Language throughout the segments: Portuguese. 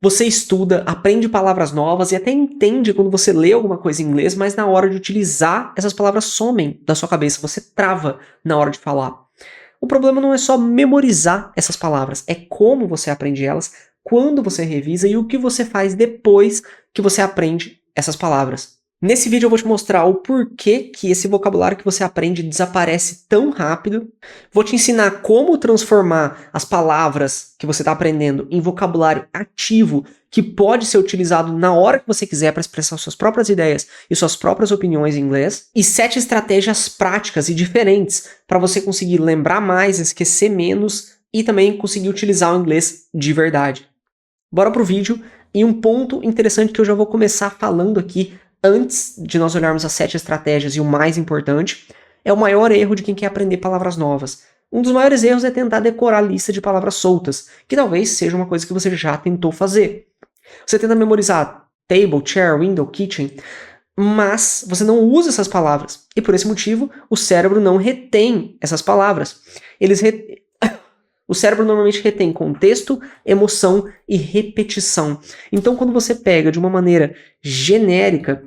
Você estuda, aprende palavras novas e até entende quando você lê alguma coisa em inglês, mas na hora de utilizar, essas palavras somem da sua cabeça, você trava na hora de falar. O problema não é só memorizar essas palavras, é como você aprende elas, quando você revisa e o que você faz depois que você aprende essas palavras. Nesse vídeo eu vou te mostrar o porquê que esse vocabulário que você aprende desaparece tão rápido. Vou te ensinar como transformar as palavras que você está aprendendo em vocabulário ativo que pode ser utilizado na hora que você quiser para expressar suas próprias ideias e suas próprias opiniões em inglês. E 7 estratégias práticas e diferentes para você conseguir lembrar mais, esquecer menos e também conseguir utilizar o inglês de verdade. Bora pro vídeo. E um ponto interessante que eu já vou começar falando aqui antes de nós olharmos as 7 estratégias e o mais importante, é o maior erro de quem quer aprender palavras novas. Um dos maiores erros é tentar decorar a lista de palavras soltas, que talvez seja uma coisa que você já tentou fazer. Você tenta memorizar table, chair, window, kitchen, mas você não usa essas palavras. E por esse motivo, o cérebro não retém essas palavras. O cérebro normalmente retém contexto, emoção e repetição. Então, quando você pega de uma maneira genérica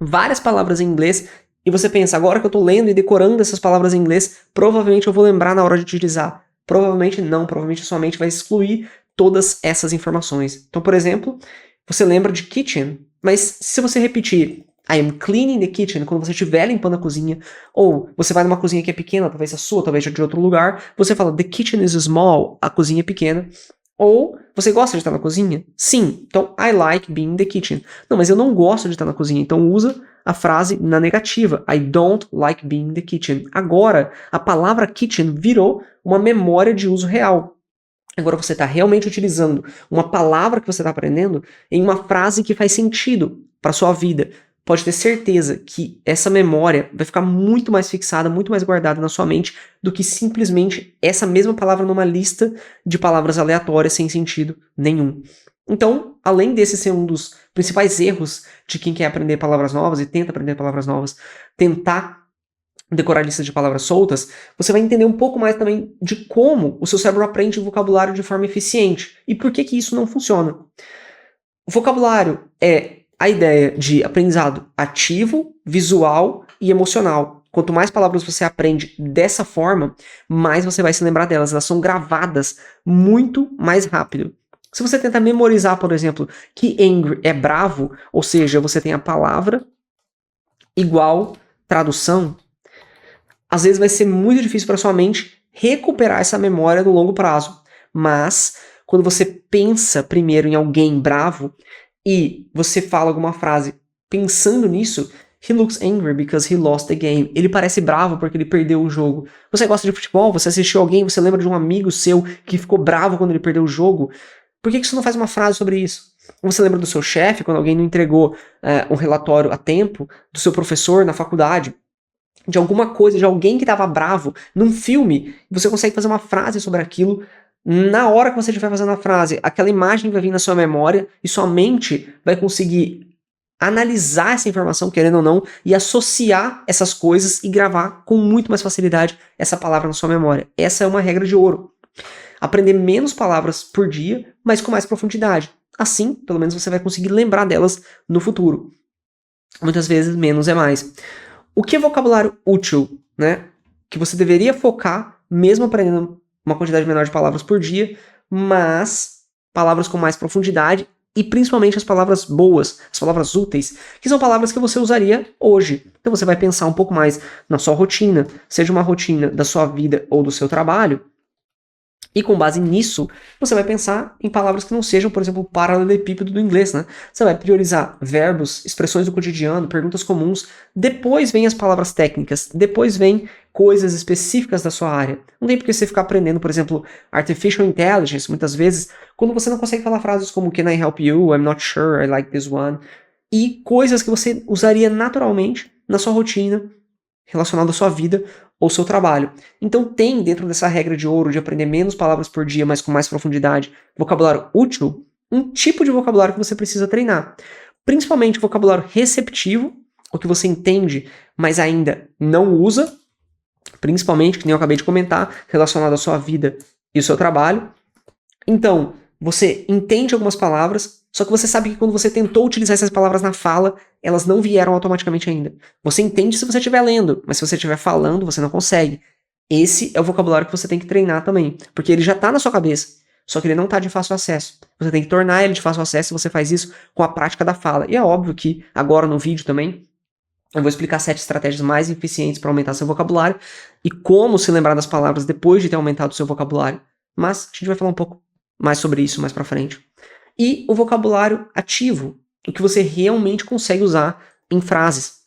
várias palavras em inglês e você pensa, agora que eu estou lendo e decorando essas palavras em inglês, provavelmente eu vou lembrar na hora de utilizar. Provavelmente não, provavelmente a sua mente vai excluir todas essas informações. Então, por exemplo, você lembra de kitchen, mas se você repetir I am cleaning the kitchen, quando você estiver limpando a cozinha, ou você vai numa cozinha que é pequena, talvez a sua, talvez de outro lugar, você fala the kitchen is small, a cozinha é pequena. Ou você gosta de estar na cozinha? Sim, então I like being in the kitchen. Não, mas eu não gosto de estar na cozinha, então usa a frase na negativa. I don't like being in the kitchen. Agora, a palavra kitchen virou uma memória de uso real. Agora você está realmente utilizando uma palavra que você está aprendendo em uma frase que faz sentido para sua vida. Pode ter certeza que essa memória vai ficar muito mais fixada, muito mais guardada na sua mente do que simplesmente essa mesma palavra numa lista de palavras aleatórias sem sentido nenhum. Então, além desse ser um dos principais erros de quem quer aprender palavras novas e tenta aprender palavras novas, tentar decorar lista de palavras soltas, você vai entender um pouco mais também de como o seu cérebro aprende vocabulário de forma eficiente e por que isso não funciona. O vocabulário é a ideia de aprendizado ativo, visual e emocional. Quanto mais palavras você aprende dessa forma, mais você vai se lembrar delas. Elas são gravadas muito mais rápido. Se você tenta memorizar, por exemplo, que angry é bravo, ou seja, você tem a palavra igual tradução, às vezes vai ser muito difícil para sua mente recuperar essa memória no longo prazo. Mas, quando você pensa primeiro em alguém bravo, e você fala alguma frase pensando nisso, he looks angry because he lost the game. Ele parece bravo porque ele perdeu o jogo. Você gosta de futebol? Você assistiu alguém? Você lembra de um amigo seu que ficou bravo quando ele perdeu o jogo? Por que você não faz uma frase sobre isso? Você lembra do seu chefe quando alguém não entregou um relatório a tempo? Do seu professor na faculdade? De alguma coisa, de alguém que estava bravo num filme? Você consegue fazer uma frase sobre aquilo. Na hora que você estiver fazendo a frase, aquela imagem vai vir na sua memória e sua mente vai conseguir analisar essa informação, querendo ou não, e associar essas coisas e gravar com muito mais facilidade essa palavra na sua memória. Essa é uma regra de ouro. Aprender menos palavras por dia, mas com mais profundidade. Assim, pelo menos você vai conseguir lembrar delas no futuro. Muitas vezes, menos é mais. O que é vocabulário útil, né? Que você deveria focar, mesmo aprendendo uma quantidade menor de palavras por dia, mas palavras com mais profundidade e principalmente as palavras boas, as palavras úteis, que são palavras que você usaria hoje. Então você vai pensar um pouco mais na sua rotina, seja uma rotina da sua vida ou do seu trabalho, e com base nisso, você vai pensar em palavras que não sejam, por exemplo, o paralelepípedo do inglês, né? Você vai priorizar verbos, expressões do cotidiano, perguntas comuns, depois vem as palavras técnicas, depois vem coisas específicas da sua área. Não tem por que você ficar aprendendo, por exemplo, Artificial Intelligence, muitas vezes, quando você não consegue falar frases como Can I help you? I'm not sure, I like this one. E coisas que você usaria naturalmente na sua rotina, relacionado à sua vida ou seu trabalho. Então tem dentro dessa regra de ouro de aprender menos palavras por dia, mas com mais profundidade, vocabulário útil, um tipo de vocabulário que você precisa treinar. Principalmente vocabulário receptivo, o que você entende, mas ainda não usa, principalmente, que nem eu acabei de comentar, relacionado à sua vida e ao seu trabalho. Então, Você entende algumas palavras, só que você sabe que quando você tentou utilizar essas palavras na fala, elas não vieram automaticamente ainda. Você entende se você estiver lendo, mas se você estiver falando, você não consegue. Esse é o vocabulário que você tem que treinar também, porque ele já está na sua cabeça, só que ele não está de fácil acesso. Você tem que tornar ele de fácil acesso e você faz isso com a prática da fala. E é óbvio que agora no vídeo também eu vou explicar 7 estratégias mais eficientes para aumentar seu vocabulário e como se lembrar das palavras depois de ter aumentado o seu vocabulário. Mas a gente vai falar um pouco mais sobre isso mais para frente. E o vocabulário ativo, o que você realmente consegue usar em frases.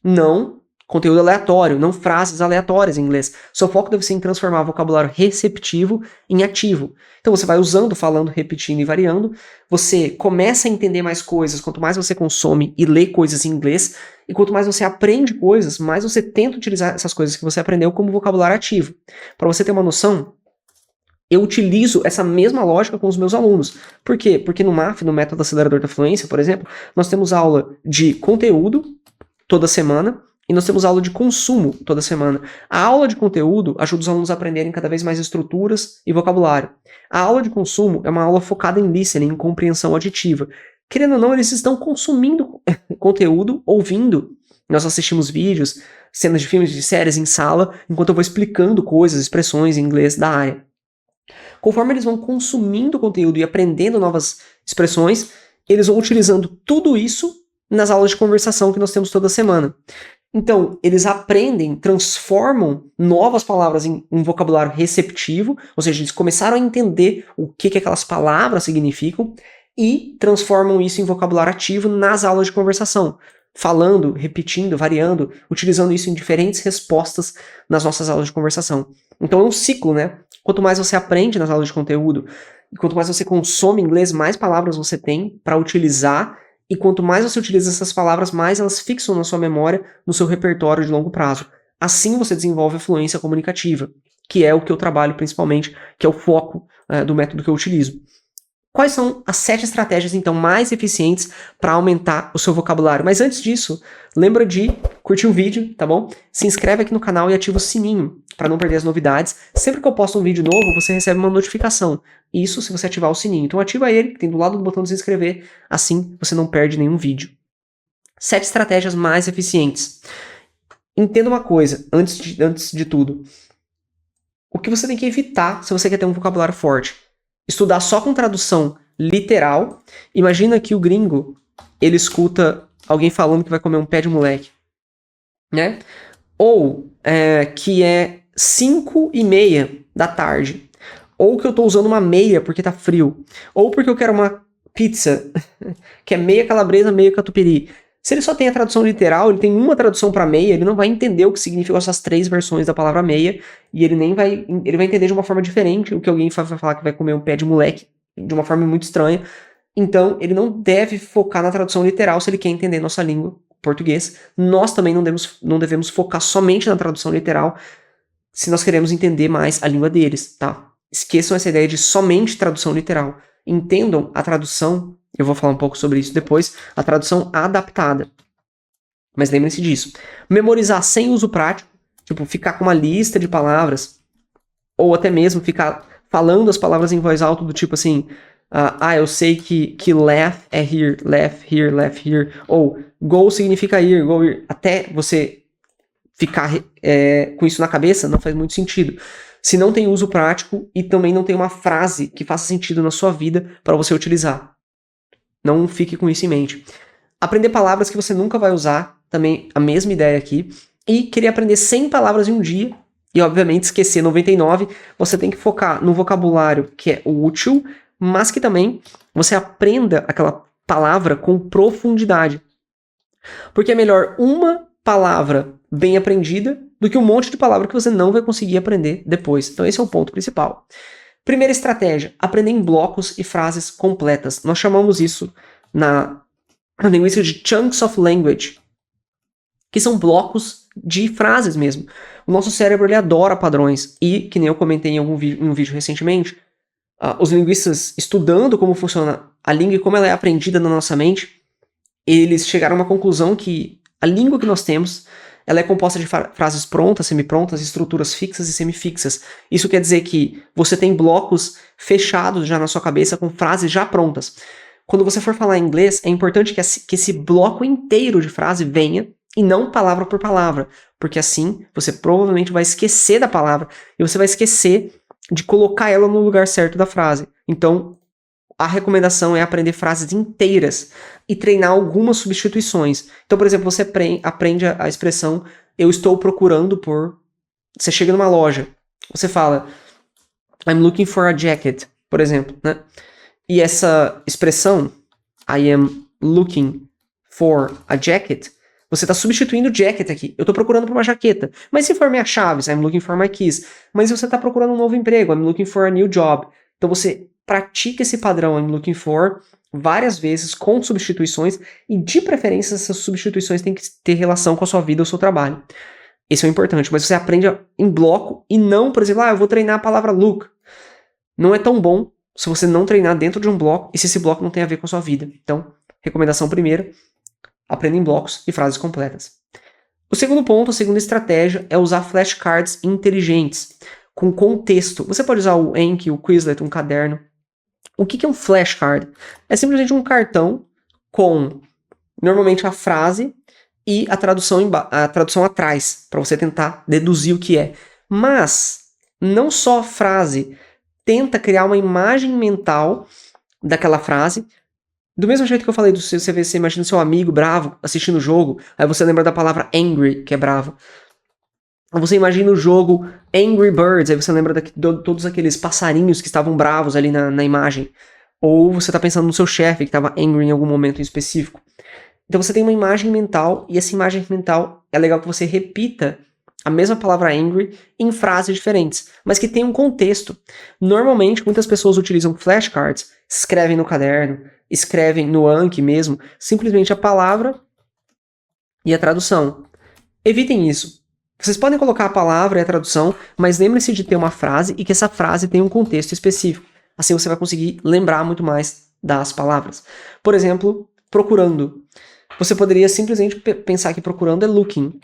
Não conteúdo aleatório, não frases aleatórias em inglês. Seu foco deve ser em transformar o vocabulário receptivo em ativo. Então você vai usando, falando, repetindo e variando. Você começa a entender mais coisas quanto mais você consome e lê coisas em inglês. E quanto mais você aprende coisas, mais você tenta utilizar essas coisas que você aprendeu como vocabulário ativo. Para você ter uma noção, eu utilizo essa mesma lógica com os meus alunos. Por quê? Porque no MAF, no Método Acelerador da Fluência, por exemplo, nós temos aula de conteúdo toda semana e nós temos aula de consumo toda semana. A aula de conteúdo ajuda os alunos a aprenderem cada vez mais estruturas e vocabulário. A aula de consumo é uma aula focada em listening, em compreensão auditiva. Querendo ou não, eles estão consumindo conteúdo, ouvindo. Nós assistimos vídeos, cenas de filmes, de séries em sala, enquanto eu vou explicando coisas, expressões em inglês da área. Conforme eles vão consumindo conteúdo e aprendendo novas expressões, eles vão utilizando tudo isso nas aulas de conversação que nós temos toda semana. Então, eles aprendem, transformam novas palavras em um vocabulário receptivo, ou seja, eles começaram a entender o que aquelas palavras significam e transformam isso em vocabulário ativo nas aulas de conversação, falando, repetindo, variando, utilizando isso em diferentes respostas nas nossas aulas de conversação. Então é um ciclo, né? Quanto mais você aprende nas aulas de conteúdo, e quanto mais você consome inglês, mais palavras você tem para utilizar, e quanto mais você utiliza essas palavras, mais elas fixam na sua memória, no seu repertório de longo prazo. Assim você desenvolve a fluência comunicativa, que é o que eu trabalho principalmente, que é o foco do método que eu utilizo. Quais são as 7 estratégias, então, mais eficientes para aumentar o seu vocabulário? Mas antes disso, lembra de curtir o vídeo, tá bom? Se inscreve aqui no canal e ativa o sininho para não perder as novidades. Sempre que eu posto um vídeo novo, você recebe uma notificação. Isso se você ativar o sininho. Então ativa ele, que tem do lado do botão de se inscrever. Assim você não perde nenhum vídeo. 7 estratégias mais eficientes. Entenda uma coisa, antes de tudo. O que você tem que evitar se você quer ter um vocabulário forte? Estudar só com tradução literal. Imagina que o gringo, ele escuta alguém falando que vai comer um pé de moleque, né? Ou que é 5:30 da tarde. Ou que eu tô usando uma meia porque tá frio. Ou porque eu quero uma pizza que é meia calabresa, meia catupiry. Se ele só tem a tradução literal, ele tem uma tradução para meia, ele não vai entender o que significam essas 3 versões da palavra meia, e ele vai entender de uma forma diferente o que alguém vai falar que vai comer um pé de moleque, de uma forma muito estranha. Então, ele não deve focar na tradução literal se ele quer entender nossa língua, português. Nós também não devemos focar somente na tradução literal se nós queremos entender mais a língua deles, tá? Esqueçam essa ideia de somente tradução literal. Entendam a tradução, eu vou falar um pouco sobre isso depois, a tradução adaptada. Mas lembrem-se disso. Memorizar sem uso prático, tipo, ficar com uma lista de palavras, ou até mesmo ficar falando as palavras em voz alta do tipo assim, eu sei que laugh é here, laugh here, ou go significa ir, go ir. Até você ficar com isso na cabeça não faz muito sentido. Se não tem uso prático e também não tem uma frase que faça sentido na sua vida para você utilizar. Não fique com isso em mente. Aprender palavras que você nunca vai usar, também a mesma ideia aqui. E querer aprender 100 palavras em um dia, e obviamente esquecer 99, você tem que focar no vocabulário que é útil, mas que também você aprenda aquela palavra com profundidade. Porque é melhor uma palavra bem aprendida do que um monte de palavra que você não vai conseguir aprender depois. Então esse é o ponto principal. Primeira estratégia, aprender em blocos e frases completas. Nós chamamos isso na linguística de chunks of language, que são blocos de frases mesmo. O nosso cérebro ele adora padrões e, que nem eu comentei em um vídeo recentemente, os linguistas estudando como funciona a língua e como ela é aprendida na nossa mente, eles chegaram a uma conclusão que a língua que nós temos, ela é composta de frases prontas, semiprontas, estruturas fixas e semifixas. Isso quer dizer que você tem blocos fechados já na sua cabeça com frases já prontas. Quando você for falar inglês, é importante que esse bloco inteiro de frase venha e não palavra por palavra, porque assim você provavelmente vai esquecer da palavra e você vai esquecer de colocar ela no lugar certo da frase. Então, a recomendação é aprender frases inteiras e treinar algumas substituições. Então, por exemplo, você aprende a expressão eu estou procurando por... Você chega numa loja, você fala I'm looking for a jacket, por exemplo, né? E essa expressão I am looking for a jacket, você está substituindo jacket aqui. Eu estou procurando por uma jaqueta. Mas se for minhas chaves, I'm looking for my keys. Mas você está procurando um novo emprego, I'm looking for a new job. Então você pratica esse padrão I'm looking for várias vezes com substituições e de preferência essas substituições têm que ter relação com a sua vida ou seu trabalho. Isso é importante, mas você aprende em bloco e não, por exemplo, eu vou treinar a palavra look. Não é tão bom se você não treinar dentro de um bloco e se esse bloco não tem a ver com a sua vida. Então, recomendação primeira, aprenda em blocos e frases completas. O segundo ponto, a segunda estratégia é usar flashcards inteligentes, com contexto. Você pode usar o Anki, o Quizlet, um caderno. O que é um flashcard? É simplesmente um cartão com, normalmente, a frase e a tradução atrás, para você tentar deduzir o que é. Mas, não só a frase, tenta criar uma imagem mental daquela frase. Do mesmo jeito que eu falei, você imagina seu amigo bravo assistindo o jogo, aí você lembra da palavra angry, que é bravo. Você imagina o jogo Angry Birds, aí você lembra de todos aqueles passarinhos que estavam bravos ali na imagem. Ou você está pensando no seu chefe que estava angry em algum momento em específico. Então você tem uma imagem mental, e essa imagem mental é legal que você repita a mesma palavra angry em frases diferentes, mas que tem um contexto. Normalmente, muitas pessoas utilizam flashcards, escrevem no caderno, escrevem no Anki mesmo, simplesmente a palavra e a tradução. Evitem isso. Vocês podem colocar a palavra e a tradução, mas lembre-se de ter uma frase e que essa frase tenha um contexto específico. Assim você vai conseguir lembrar muito mais das palavras. Por exemplo, procurando. Você poderia simplesmente pensar que procurando é looking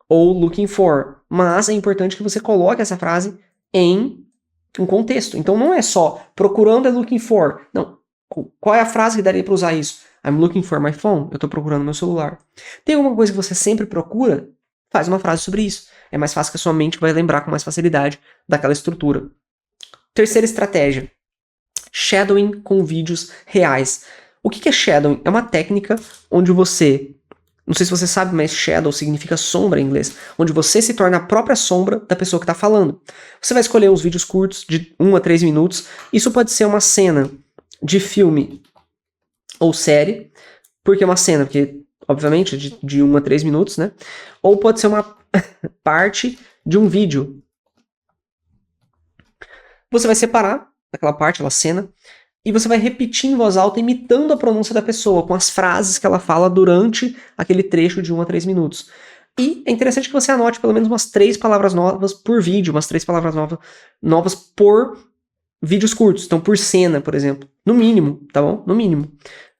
ou looking for, mas é importante que você coloque essa frase em um contexto. Então não é só procurando é looking for. Não. Qual é a frase que daria para usar isso? I'm looking for my phone. Eu estou procurando meu celular. Tem alguma coisa que você sempre procura? Faz uma frase sobre isso. É mais fácil que a sua mente vai lembrar com mais facilidade daquela estrutura. Terceira estratégia. Shadowing com vídeos reais. O que é shadowing? É uma técnica onde você... Não sei se você sabe, mas shadow significa sombra em inglês. Onde você se torna a própria sombra da pessoa que está falando. Você vai escolher uns vídeos curtos de 1 a 3 minutos. Isso pode ser uma cena de filme ou série. Por que uma cena? Porque... obviamente, de 1 a 3 minutos, né? Ou pode ser uma parte de um vídeo. Você vai separar aquela parte, aquela cena, e você vai repetir em voz alta, imitando a pronúncia da pessoa, com as frases que ela fala durante aquele trecho de 1 a 3 minutos. E é interessante que você anote pelo menos umas 3 palavras novas por vídeo, umas 3 palavras novas por vídeos curtos. Então, por cena, por exemplo. No mínimo, tá bom? No mínimo.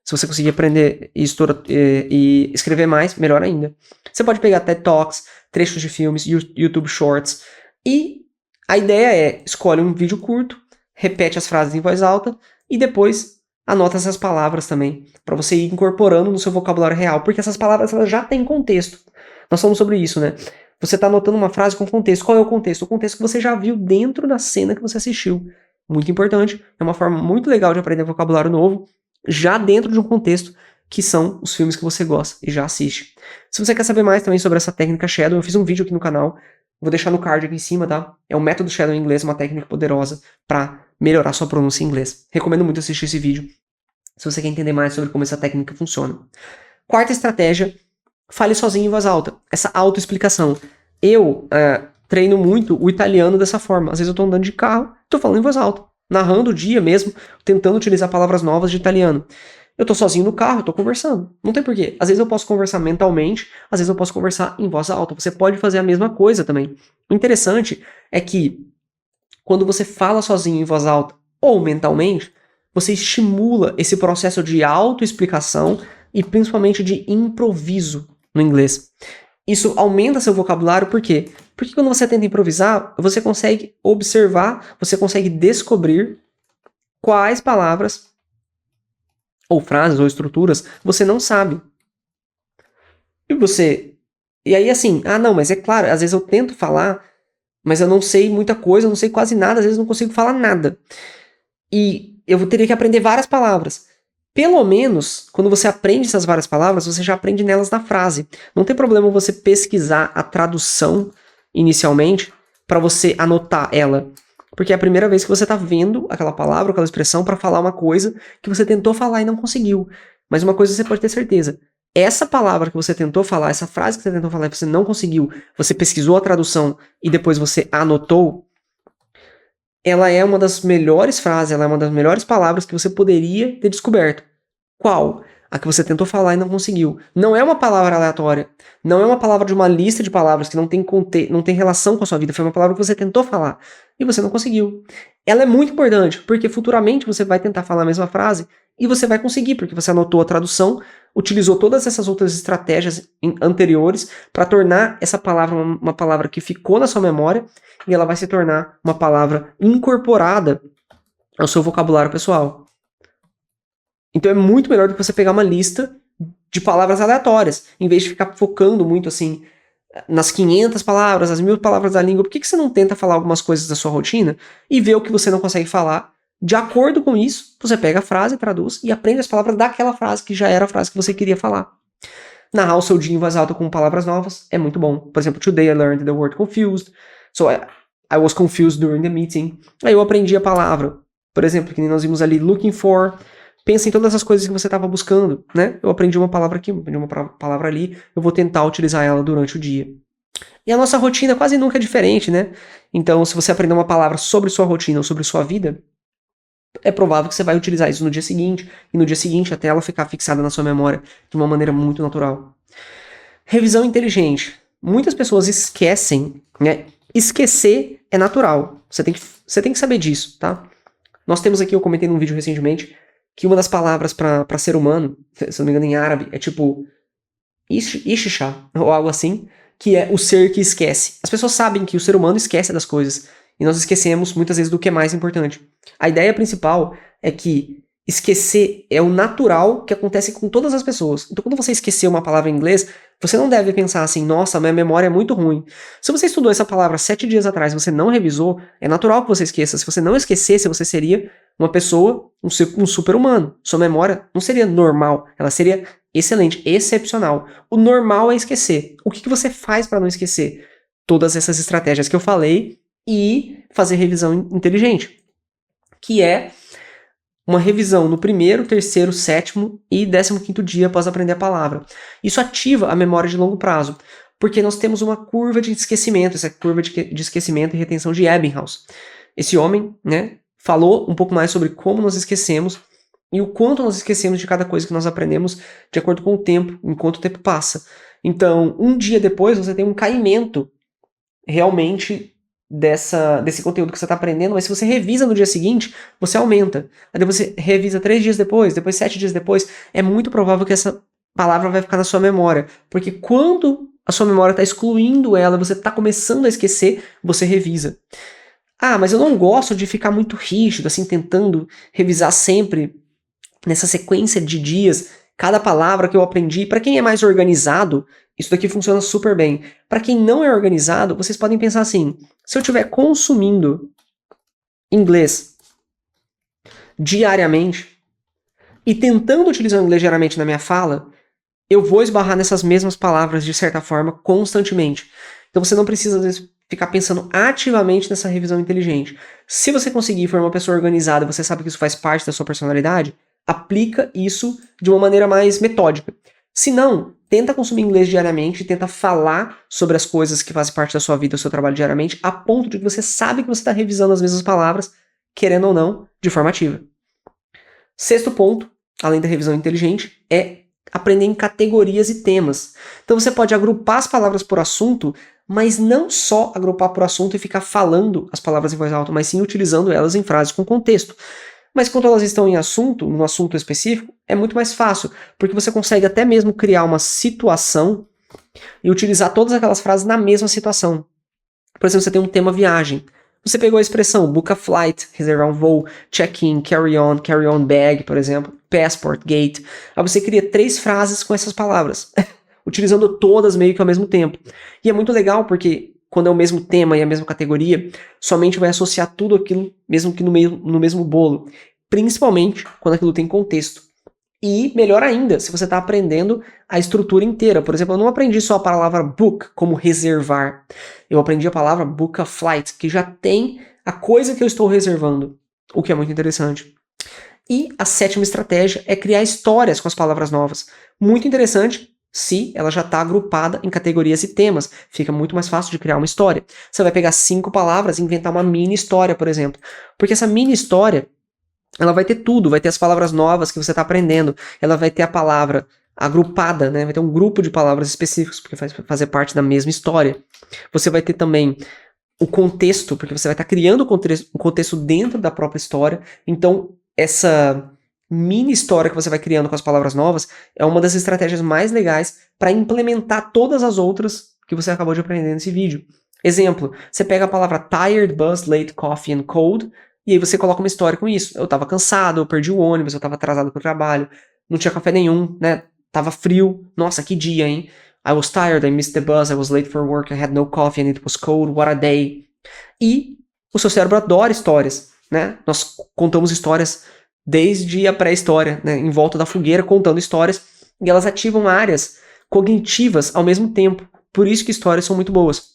Se você conseguir aprender e escrever mais, melhor ainda. Você pode pegar TED Talks, trechos de filmes, YouTube Shorts. E a ideia é, escolhe um vídeo curto, repete as frases em voz alta e depois anota essas palavras também, para você ir incorporando no seu vocabulário real, porque essas palavras elas já têm contexto. Nós falamos sobre isso, né? Você está anotando uma frase com contexto. Qual é o contexto? O contexto que você já viu dentro da cena que você assistiu. Muito importante, é uma forma muito legal de aprender vocabulário novo, já dentro de um contexto que são os filmes que você gosta e já assiste. Se você quer saber mais também sobre essa técnica Shadow, eu fiz um vídeo aqui no canal, vou deixar no card aqui em cima, tá? É o método Shadow em inglês, uma técnica poderosa para melhorar sua pronúncia em inglês. Recomendo muito assistir esse vídeo, se você quer entender mais sobre como essa técnica funciona. Quarta estratégia, fale sozinho em voz alta. Essa autoexplicação. Eu treino muito o italiano dessa forma. Às vezes eu tô andando de carro, tô falando em voz alta, narrando o dia mesmo, tentando utilizar palavras novas de italiano. Eu tô sozinho no carro, eu tô conversando. Não tem porquê. Às vezes eu posso conversar mentalmente, às vezes eu posso conversar em voz alta. Você pode fazer a mesma coisa também. O interessante é que quando você fala sozinho em voz alta ou mentalmente, você estimula esse processo de autoexplicação e principalmente de improviso no inglês. Isso aumenta seu vocabulário, por quê? Porque quando você tenta improvisar, você consegue observar, você consegue descobrir quais palavras, ou frases, ou estruturas, você não sabe. E aí assim, não, mas é claro, às vezes eu tento falar, mas eu não sei muita coisa, eu não sei quase nada, às vezes eu não consigo falar nada. E eu teria que aprender várias palavras. Pelo menos, quando você aprende essas várias palavras, você já aprende nelas na frase. Não tem problema você pesquisar a tradução inicialmente para você anotar ela. Porque é a primeira vez que você está vendo aquela palavra, aquela expressão para falar uma coisa que você tentou falar e não conseguiu. Mas uma coisa você pode ter certeza. Essa palavra que você tentou falar, essa frase que você tentou falar e você não conseguiu, você pesquisou a tradução e depois você anotou, ela é uma das melhores frases, ela é uma das melhores palavras que você poderia ter descoberto. Qual? A que você tentou falar e não conseguiu. Não é uma palavra aleatória. Não é uma palavra de uma lista de palavras que não tem relação com a sua vida. Foi uma palavra que você tentou falar e você não conseguiu. Ela é muito importante, porque futuramente você vai tentar falar a mesma frase e você vai conseguir, porque você anotou a tradução, utilizou todas essas outras estratégias anteriores para tornar essa palavra uma palavra que ficou na sua memória e ela vai se tornar uma palavra incorporada ao seu vocabulário pessoal. Então é muito melhor do que você pegar uma lista de palavras aleatórias, em vez de ficar focando muito assim nas 500 palavras, as 1000 palavras da língua. Por que você não tenta falar algumas coisas da sua rotina e vê o que você não consegue falar? De acordo com isso, você pega a frase, traduz e aprende as palavras daquela frase que já era a frase que você queria falar. Narrar o seu dia em voz alta com palavras novas é muito bom. Por exemplo, today I learned the word confused. So I was confused during the meeting. Aí eu aprendi a palavra. Por exemplo, que nós vimos ali looking for. Pensa em todas as coisas que você estava buscando, né? Eu aprendi uma palavra aqui, aprendi uma palavra ali, eu vou tentar utilizar ela durante o dia. E a nossa rotina quase nunca é diferente, né? Então, se você aprender uma palavra sobre sua rotina ou sobre sua vida, é provável que você vai utilizar isso no dia seguinte, e no dia seguinte até ela ficar fixada na sua memória de uma maneira muito natural. Revisão inteligente. Muitas pessoas esquecem, né? Esquecer é natural. Você tem que saber disso, tá? Nós temos aqui, eu comentei num vídeo recentemente, que uma das palavras para ser humano, se não me engano em árabe, é tipo ishisha, ou algo assim, que é o ser que esquece. As pessoas sabem que o ser humano esquece das coisas, e nós esquecemos muitas vezes do que é mais importante. A ideia principal é que esquecer é o natural que acontece com todas as pessoas. Então quando você esquecer uma palavra em inglês, você não deve pensar assim, nossa, minha memória é muito ruim. Se você estudou essa palavra 7 dias atrás e você não revisou, é natural que você esqueça. Se você não esquecesse, você seria uma pessoa, um super-humano. Sua memória não seria normal, ela seria excelente, excepcional. O normal é esquecer. O que você faz para não esquecer? Todas essas estratégias que eu falei e fazer revisão inteligente, que é uma revisão no primeiro, terceiro, sétimo e 15º dia após aprender a palavra. Isso ativa a memória de longo prazo, porque nós temos uma curva de esquecimento, essa curva de esquecimento e retenção de Ebbinghaus. Esse homem, né, falou um pouco mais sobre como nós esquecemos e o quanto nós esquecemos de cada coisa que nós aprendemos de acordo com o tempo, enquanto o tempo passa. Então, um dia depois, você tem um caimento realmente desse conteúdo que você está aprendendo, mas se você revisa no dia seguinte, você aumenta. Aí você revisa 3 dias depois 7 dias depois, é muito provável que essa palavra vai ficar na sua memória. Porque quando a sua memória está excluindo ela, você está começando a esquecer, você revisa. Mas eu não gosto de ficar muito rígido, assim, tentando revisar sempre nessa sequência de dias cada palavra que eu aprendi. Para quem é mais organizado, isso daqui funciona super bem. Para quem não é organizado, vocês podem pensar assim, se eu estiver consumindo inglês diariamente e tentando utilizar o inglês diariamente na minha fala, eu vou esbarrar nessas mesmas palavras de certa forma constantemente. Então você não precisa, às vezes, ficar pensando ativamente nessa revisão inteligente. Se você conseguir for uma pessoa organizada, você sabe que isso faz parte da sua personalidade, aplica isso de uma maneira mais metódica. Se não, tenta consumir inglês diariamente, tenta falar sobre as coisas que fazem parte da sua vida, do seu trabalho diariamente, a ponto de que você sabe que você está revisando as mesmas palavras, querendo ou não, de forma ativa. 6º ponto, além da revisão inteligente, é aprender em categorias e temas. Então você pode agrupar as palavras por assunto, mas não só agrupar por assunto e ficar falando as palavras em voz alta, mas sim utilizando elas em frases com contexto. Mas quando elas estão em assunto, num assunto específico, é muito mais fácil, porque você consegue até mesmo criar uma situação e utilizar todas aquelas frases na mesma situação. Por exemplo, você tem um tema viagem. Você pegou a expressão book a flight, reservar um voo, check-in, carry on bag, por exemplo, passport, gate. Aí você cria 3 frases com essas palavras, utilizando todas meio que ao mesmo tempo. E é muito legal porque quando é o mesmo tema e a mesma categoria, sua mente vai associar tudo aquilo, mesmo que no mesmo bolo. Principalmente quando aquilo tem contexto. E melhor ainda, se você está aprendendo a estrutura inteira. Por exemplo, eu não aprendi só a palavra book, como reservar. Eu aprendi a palavra book a flight, que já tem a coisa que eu estou reservando, o que é muito interessante. E a 7ª estratégia é criar histórias com as palavras novas. Muito interessante se ela já está agrupada em categorias e temas. Fica muito mais fácil de criar uma história. Você vai pegar 5 palavras e inventar uma mini história, por exemplo. Porque essa mini história, ela vai ter tudo, vai ter as palavras novas que você está aprendendo, ela vai ter a palavra agrupada, né? Vai ter um grupo de palavras específicos, porque vai fazer parte da mesma história. Você vai ter também o contexto, porque você vai estar criando um contexto dentro da própria história. Então, essa mini história que você vai criando com as palavras novas é uma das estratégias mais legais para implementar todas as outras que você acabou de aprender nesse vídeo. Exemplo, você pega a palavra tired, bus, late, coffee and cold, e aí você coloca uma história com isso. Eu tava cansado, eu perdi o ônibus, eu tava atrasado pro trabalho, não tinha café nenhum, né? Tava frio. Nossa, que dia, hein? I was tired, I missed the bus, I was late for work, I had no coffee and it was cold, what a day. E o seu cérebro adora histórias, né? Nós contamos histórias desde a pré-história, né? Em volta da fogueira, contando histórias, e elas ativam áreas cognitivas ao mesmo tempo. Por isso que histórias são muito boas.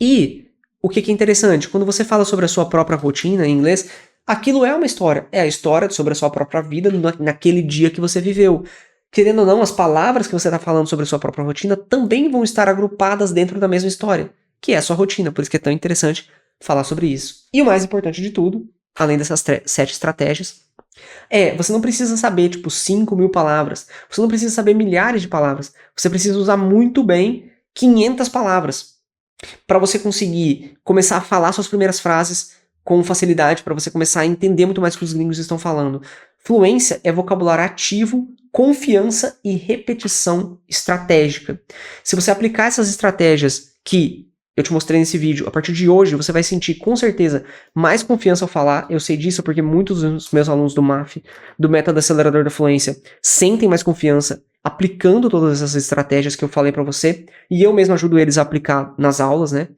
E o que é interessante, quando você fala sobre a sua própria rotina em inglês, aquilo é uma história. É a história sobre a sua própria vida naquele dia que você viveu. Querendo ou não, as palavras que você está falando sobre a sua própria rotina também vão estar agrupadas dentro da mesma história, que é a sua rotina. Por isso que é tão interessante falar sobre isso. E o mais importante de tudo, além dessas 7 estratégias, você não precisa saber, 5.000 palavras. Você não precisa saber milhares de palavras. Você precisa usar muito bem 500 palavras para você conseguir começar a falar suas primeiras frases com facilidade, para você começar a entender muito mais o que os gringos estão falando. Fluência é vocabulário ativo, confiança e repetição estratégica. Se você aplicar essas estratégias que eu te mostrei nesse vídeo, a partir de hoje você vai sentir com certeza mais confiança ao falar. Eu sei disso porque muitos dos meus alunos do MAF, do Método Acelerador da Fluência, sentem mais confiança aplicando todas essas estratégias que eu falei para você, e eu mesmo ajudo eles a aplicar nas aulas, né?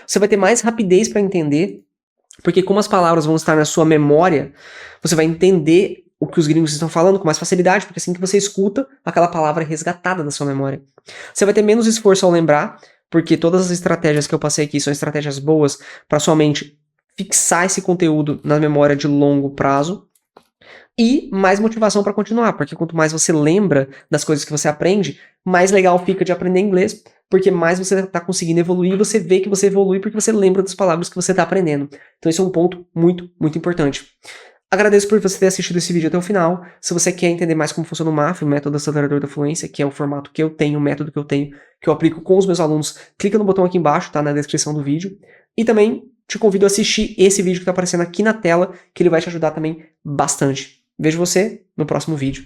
Você vai ter mais rapidez para entender, porque como as palavras vão estar na sua memória, você vai entender o que os gringos estão falando com mais facilidade, porque assim que você escuta, aquela palavra é resgatada da sua memória. Você vai ter menos esforço ao lembrar, porque todas as estratégias que eu passei aqui são estratégias boas para sua mente fixar esse conteúdo na memória de longo prazo, e mais motivação para continuar, porque quanto mais você lembra das coisas que você aprende, mais legal fica de aprender inglês, porque mais você está conseguindo evoluir, você vê que você evolui porque você lembra das palavras que você está aprendendo. Então esse é um ponto muito, muito importante. Agradeço por você ter assistido esse vídeo até o final. Se você quer entender mais como funciona o MAF, o Método Acelerador da Fluência, que é o formato que eu tenho, o método que eu tenho, que eu aplico com os meus alunos, clica no botão aqui embaixo, tá na descrição do vídeo. E também te convido a assistir esse vídeo que está aparecendo aqui na tela, que ele vai te ajudar também bastante. Vejo você no próximo vídeo.